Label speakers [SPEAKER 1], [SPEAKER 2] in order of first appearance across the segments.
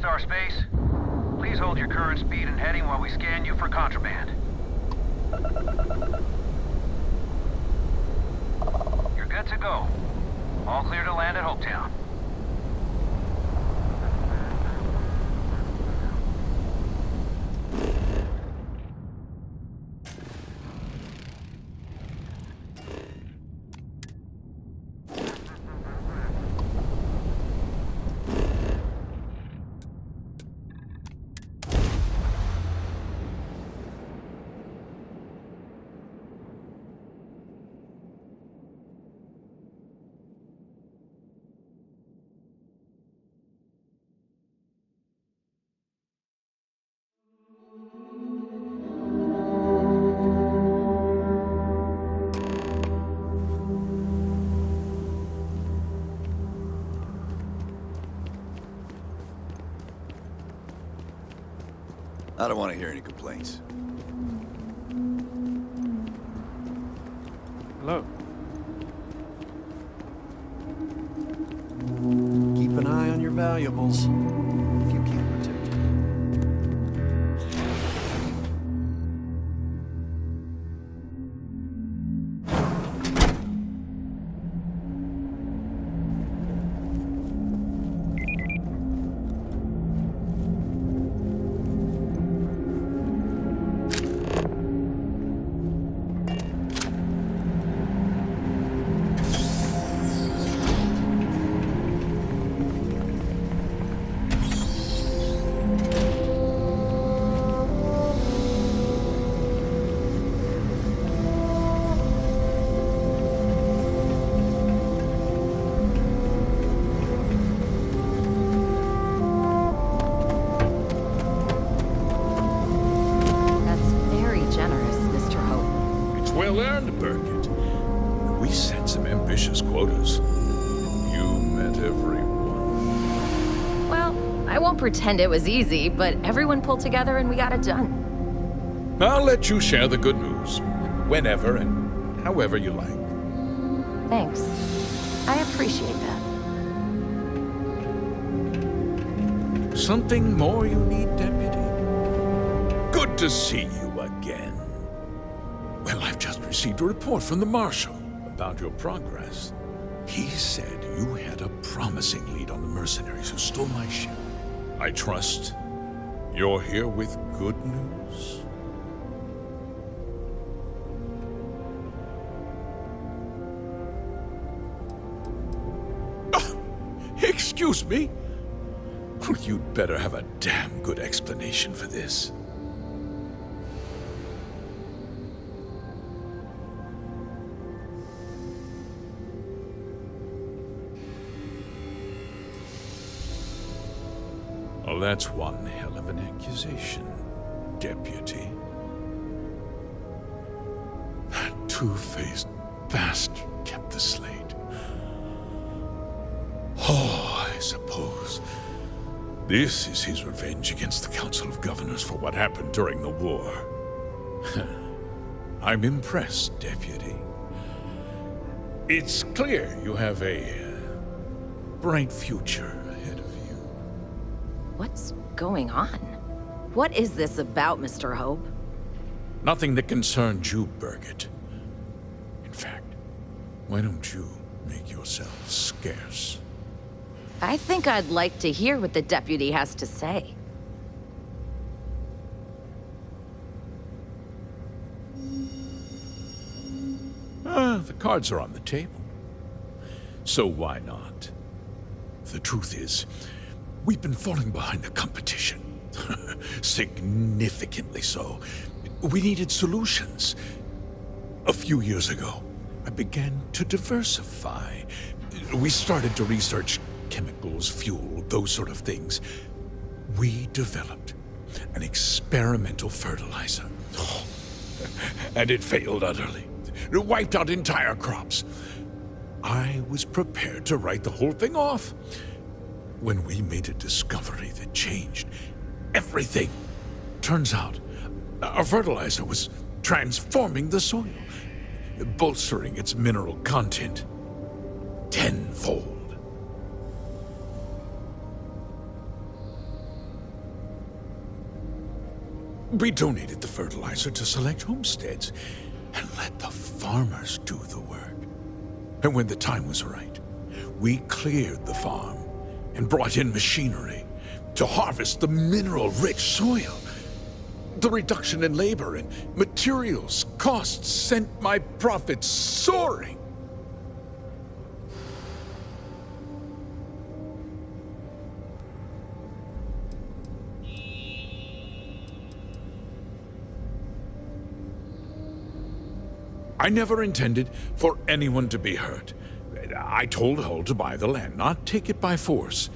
[SPEAKER 1] Star Space. Please hold your current speed and heading while we scan you for contraband. You're good to go. All clear to land at Hopetown.
[SPEAKER 2] I don't want to hear any complaints.
[SPEAKER 3] Hello.
[SPEAKER 4] Keep an eye on your valuables. If you can't protect them.
[SPEAKER 5] Well earned, Burkett. We set some ambitious quotas. You met everyone.
[SPEAKER 6] Well, I won't pretend it was easy, but everyone pulled together and we got it done.
[SPEAKER 5] I'll let you share the good news, whenever and however you like.
[SPEAKER 6] Thanks. I appreciate that.
[SPEAKER 5] Something more you need, Deputy? Good to see you again. Well, I've just received a report from the Marshal about your progress. He said you had a promising lead on the mercenaries who stole my ship. I trust you're here with good news? Excuse me? You'd better have a damn good explanation for this. Well, that's one hell of an accusation, Deputy. That two-faced bastard kept the slate. Oh, I suppose this is his revenge against the Council of Governors for what happened during the war. I'm impressed, Deputy. It's clear you have a bright future ahead of you.
[SPEAKER 6] What's going on? What is this about, Mr. Hope?
[SPEAKER 5] Nothing that concerns you, Burkett. In fact, why don't you make yourself scarce?
[SPEAKER 6] I think I'd like to hear what the deputy has to say.
[SPEAKER 5] The cards are on the table. So why not? The truth is, we've been falling behind the competition. Significantly so. We needed solutions. A few years ago, I began to diversify. We started to research chemicals, fuel, those sort of things. We developed an experimental fertilizer. And it failed utterly. It wiped out entire crops. I was prepared to write the whole thing off when we made a discovery that changed everything. Turns out, our fertilizer was transforming the soil, bolstering its mineral content tenfold. We donated the fertilizer to select homesteads and let the farmers do the work. And when the time was right, we cleared the farm and brought in machinery to harvest the mineral-rich soil. The reduction in labor and materials costs sent my profits soaring. I never intended for anyone to be hurt. I told Hull to buy the land, not take it by force.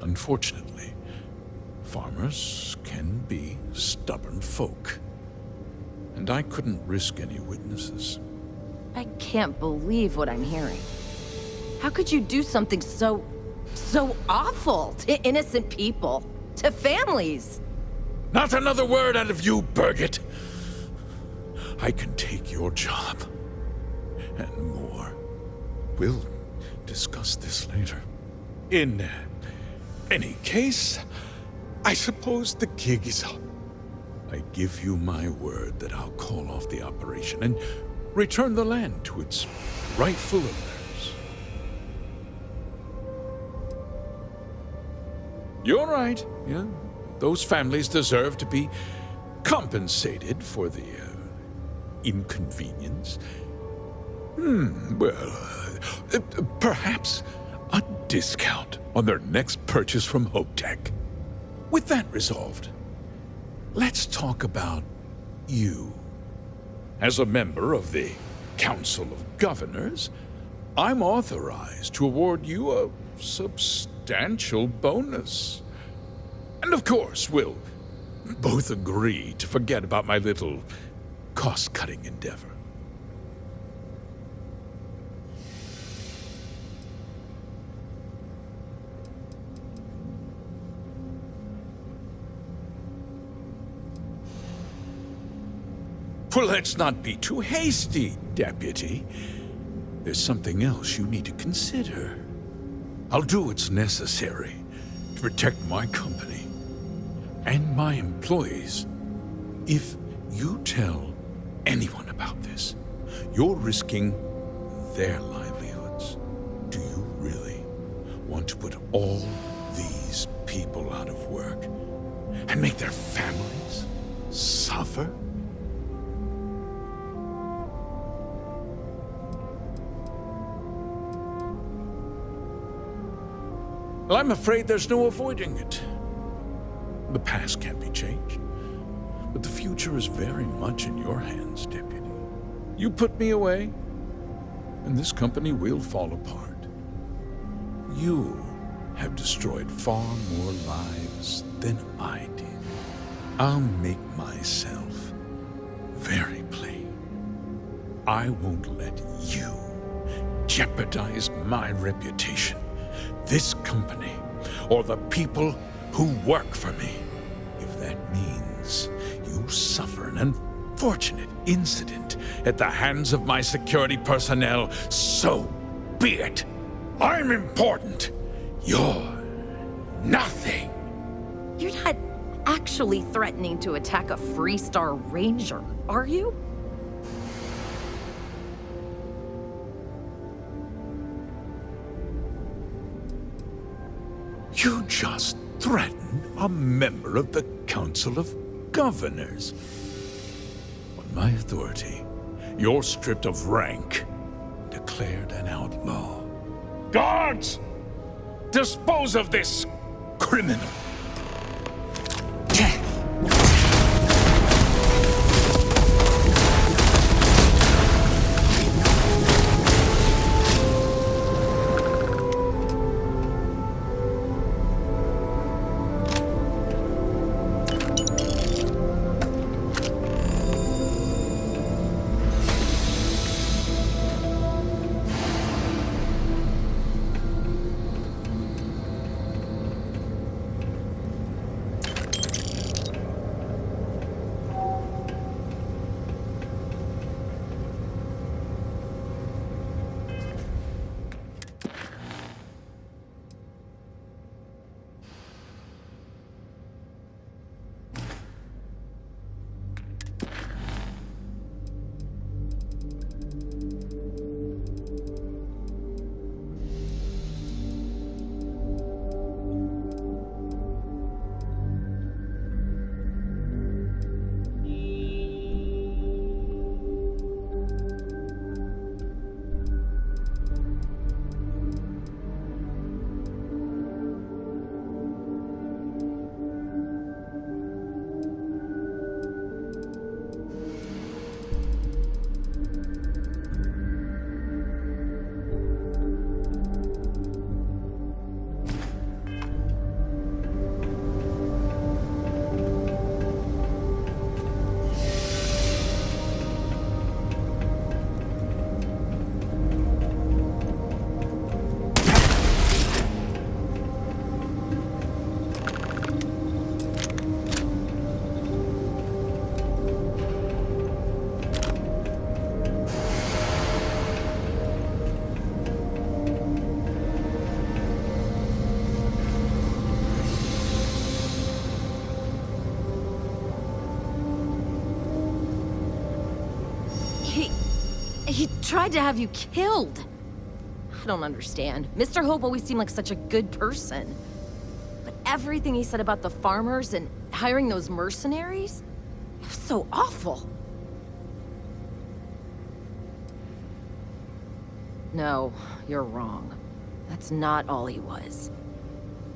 [SPEAKER 5] Unfortunately, farmers can be stubborn folk, and I couldn't risk any witnesses.
[SPEAKER 6] I can't believe what I'm hearing. How could you do something so awful to innocent people, to families?
[SPEAKER 5] Not another word out of you, Birgit. I can take your job, and more. We'll discuss this later. In any case, I suppose the gig is up. I give you my word that I'll call off the operation and return the land to its rightful owners. You're right, yeah. Those families deserve to be compensated for the inconvenience. Perhaps a discount on their next purchase from HopeTech. With that resolved, let's talk about you. As a member of the Council of Governors, I'm authorized to award you a substantial bonus. And of course, we'll both agree to forget about my little cost-cutting endeavor. Well, let's not be too hasty, Deputy. There's something else you need to consider. I'll do what's necessary to protect my company and my employees. If you tell anyone about this, you're risking their livelihoods. Do you really want to put all these people out of work and make their families suffer? Well, I'm afraid there's no avoiding it. The past can't be changed, but the future is very much in your hands, Deputy. You put me away, and this company will fall apart. You'll have destroyed far more lives than I did. I'll make myself very plain. I won't let you jeopardize my reputation, this company, or the people who work for me. If that means you suffer an unfortunate incident at the hands of my security personnel, so be it. I'm important. You're nothing.
[SPEAKER 6] You're not actually threatening to attack a Freestar Ranger, are you?
[SPEAKER 5] You just threatened a member of the Council of Governors. On my authority, you're stripped of rank, declared an outlaw. Guards! Dispose of this criminal!
[SPEAKER 6] He tried to have you killed. I don't understand. Mr. Hope always seemed like such a good person. But everything he said about the farmers and hiring those mercenaries, it was so awful. No, you're wrong. That's not all he was.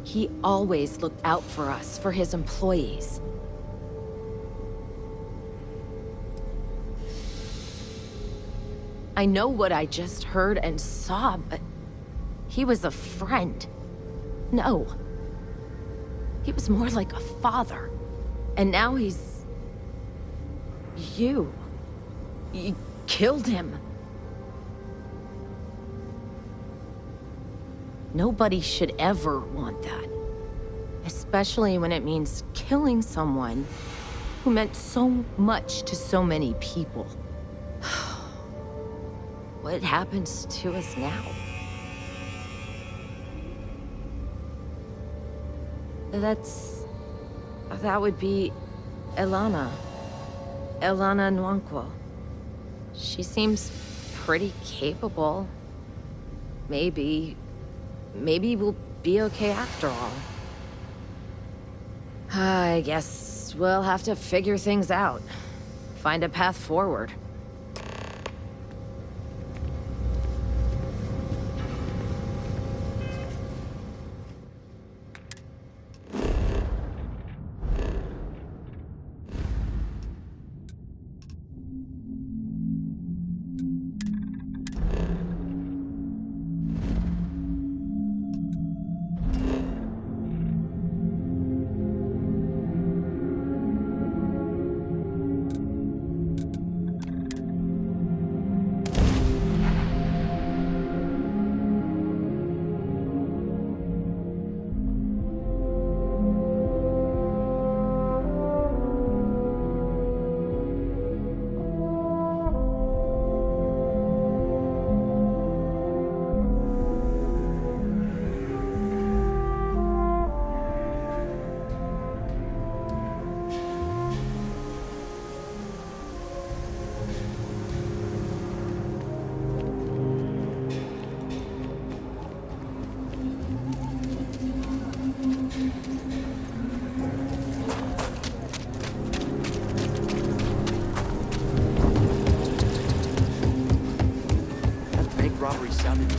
[SPEAKER 6] He always looked out for us, for his employees. I know what I just heard and saw, but he was a friend. No. He was more like a father. And now he's... You killed him. Nobody should ever want that. Especially when it means killing someone who meant so much to so many people. What happens to us now? That would be Elana. Elana Nwankwo. She seems pretty capable. Maybe we'll be okay after all. I guess we'll have to figure things out. Find a path forward.
[SPEAKER 4] Robbery sounded...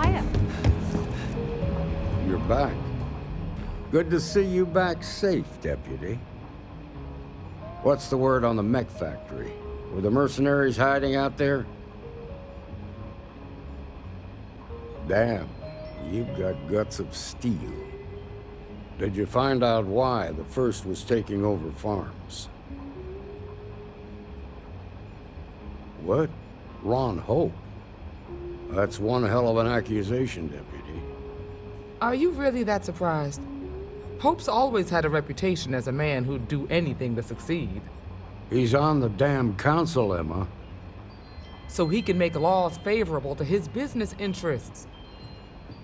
[SPEAKER 6] Hiya.
[SPEAKER 3] You're back. Good to see you back safe, Deputy. What's the word on the mech factory? Were the mercenaries hiding out there? Damn, you've got guts of steel. Did you find out why the first was taking over farms? What? Ron Hope? That's one hell of an accusation, Deputy.
[SPEAKER 7] Are you really that surprised? Hope's always had a reputation as a man who'd do anything to succeed.
[SPEAKER 3] He's on the damn council, Emma.
[SPEAKER 7] So he can make laws favorable to his business interests.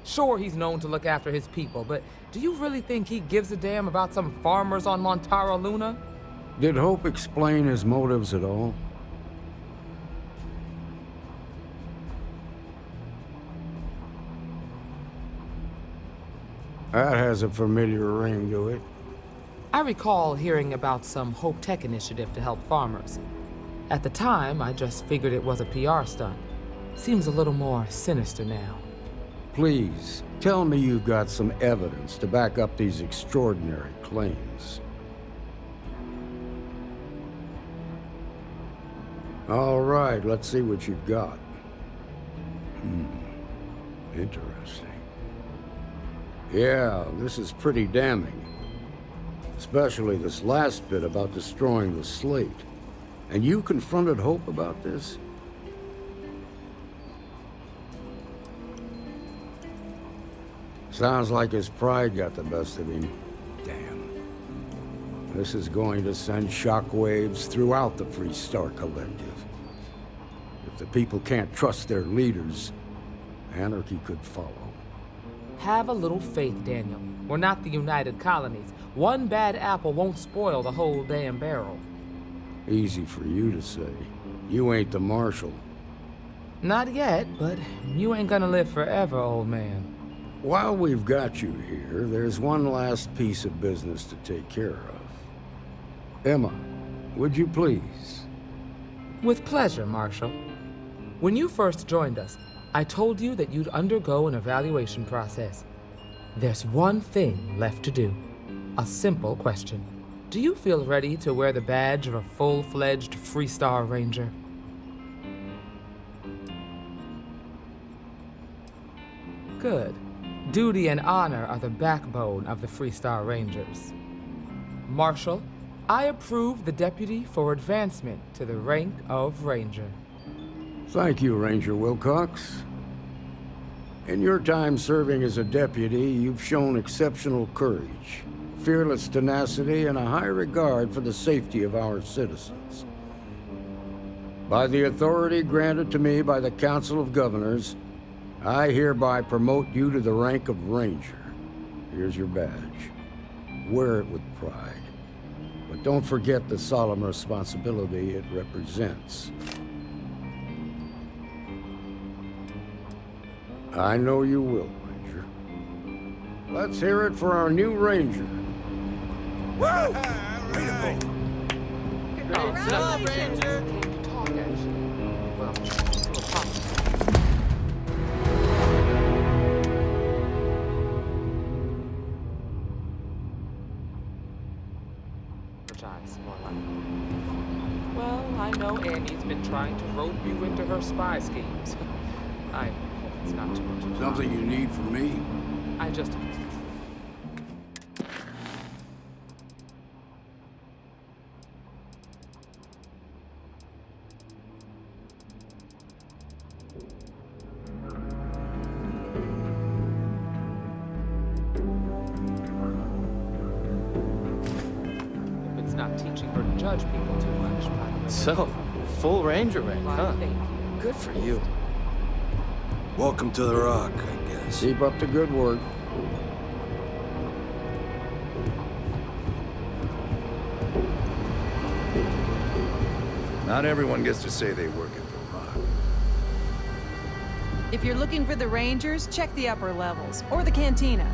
[SPEAKER 7] Sure, he's known to look after his people, but do you really think he gives a damn about some farmers on Montara Luna?
[SPEAKER 3] Did Hope explain his motives at all? That has a familiar ring to it.
[SPEAKER 7] I recall hearing about some Hope Tech initiative to help farmers. At the time, I just figured it was a PR stunt. Seems a little more sinister now.
[SPEAKER 3] Please, tell me you've got some evidence to back up these extraordinary claims. All right, let's see what you've got. Interesting. Yeah, this is pretty damning. Especially this last bit about destroying the slate. And you confronted Hope about this? Sounds like his pride got the best of him. Damn. This is going to send shockwaves throughout the Freestar Collective. If the people can't trust their leaders, anarchy could follow.
[SPEAKER 7] Have a little faith, Daniel. We're not the United Colonies. One bad apple won't spoil the whole damn barrel.
[SPEAKER 3] Easy for you to say. You ain't the marshal.
[SPEAKER 7] Not yet, but you ain't gonna live forever, old man.
[SPEAKER 3] While we've got you here, there's one last piece of business to take care of. Emma, would you please?
[SPEAKER 7] With pleasure, Marshal. When you first joined us, I told you that you'd undergo an evaluation process. There's one thing left to do. A simple question. Do you feel ready to wear the badge of a full-fledged Freestar Ranger? Good. Duty and honor are the backbone of the Freestar Rangers. Marshal, I approve the deputy for advancement to the rank of Ranger.
[SPEAKER 3] Thank you, Ranger Wilcox. In your time serving as a deputy, you've shown exceptional courage, fearless tenacity, and a high regard for the safety of our citizens. By the authority granted to me by the Council of Governors, I hereby promote you to the rank of Ranger. Here's your badge. Wear it with pride. But don't forget the solemn responsibility it represents. I know you will, Ranger. Let's hear it for our new Ranger.
[SPEAKER 4] Woo!
[SPEAKER 7] Good job, Ranger! Talk, actually. Well, more like. Well, I know Annie's been trying to rope you into her spy schemes. I hope it's not too much of a
[SPEAKER 3] Something you need from me?
[SPEAKER 7] I just... not teaching her to judge people too much.
[SPEAKER 8] So, full Ranger rank, huh?
[SPEAKER 7] Thank you.
[SPEAKER 8] Good for you.
[SPEAKER 4] Welcome to the Rock, I guess.
[SPEAKER 3] Keep up the good work.
[SPEAKER 2] Not everyone gets to say they work at the Rock.
[SPEAKER 9] If you're looking for the Rangers, check the upper levels, or the cantina.